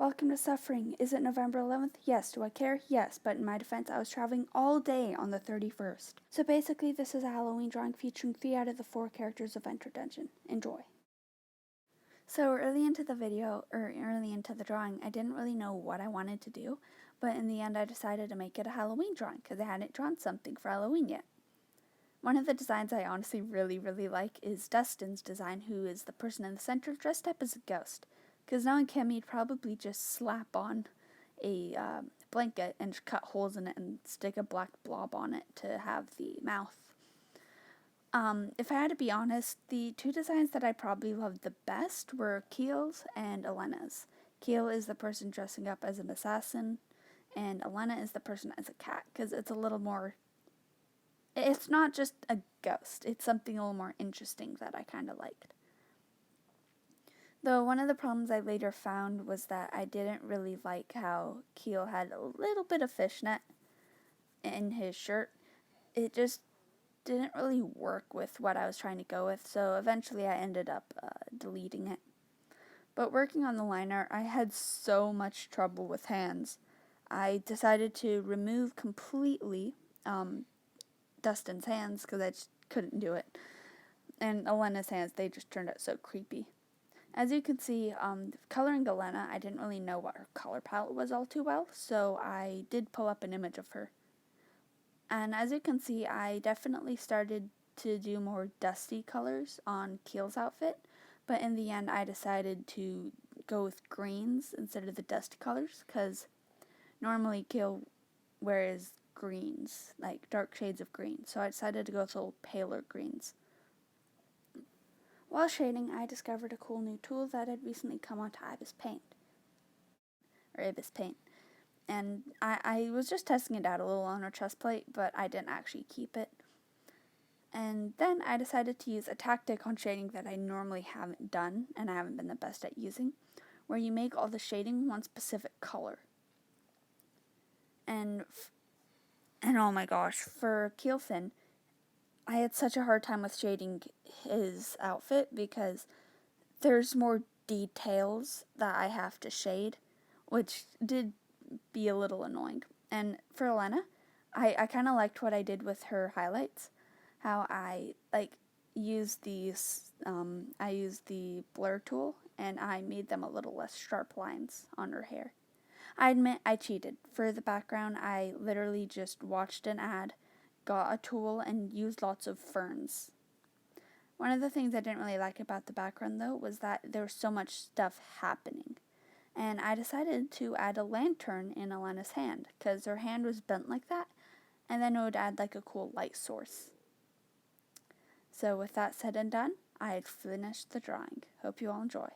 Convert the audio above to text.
Welcome to suffering. Is it November 11th? Yes. Do I care? Yes. But in my defense, I was traveling all day on the 31st. So basically, this is a Halloween drawing featuring 3 out of the 4 characters of Enter Dungeon. Enjoy. So early into the drawing, I didn't really know what I wanted to do, but in the end I decided to make it a Halloween drawing because I hadn't drawn something for Halloween yet. One of the designs I honestly really like is Dustin's design, who is the person in the center dressed up as a ghost. Because knowing him, he'd probably just slap on a blanket and just cut holes in it and stick a black blob on it to have the mouth. If I had to be honest, the 2 designs that I probably loved the best were Keel's and Elena's. Keel is the person dressing up as an assassin, and Elena is the person as a cat, because it's a little more... It's not just a ghost, it's something a little more interesting that I kind of liked. Though one of the problems I later found was that I didn't really like how Keel had a little bit of fishnet in his shirt. It just didn't really work with what I was trying to go with, so eventually I ended up deleting it. But working on the line art, I had so much trouble with hands. I decided to remove completely Dustin's hands because I just couldn't do it. And Elena's hands, they just turned out so creepy. As you can see, coloring Elena, I didn't really know what her color palette was all too well, so I did pull up an image of her. And as you can see, I definitely started to do more dusty colors on Keel's outfit, but in the end I decided to go with greens instead of the dusty colors, because normally Keel wears greens, like dark shades of green, so I decided to go with little paler greens. While shading, I discovered a cool new tool that had recently come onto ibisPaint. And I was just testing it out a little on our chest plate, but I didn't actually keep it. And then I decided to use a tactic on shading that I normally haven't done, and I haven't been the best at using, where you make all the shading one specific color. And oh my gosh, for Keelfin, I had such a hard time with shading his outfit because there's more details that I have to shade, which did be a little annoying. And for Elena, I kind of liked what I did with her highlights, how I used I used the blur tool and I made them a little less sharp lines on her hair. I admit I cheated. For the background, I literally just watched an ad, got a tool, and used lots of ferns. One of the things I didn't really like about the background, though, was that there was so much stuff happening. And I decided to add a lantern in Elena's hand, because her hand was bent like that, and then it would add like a cool light source. So with that said and done, I had finished the drawing. Hope you all enjoy.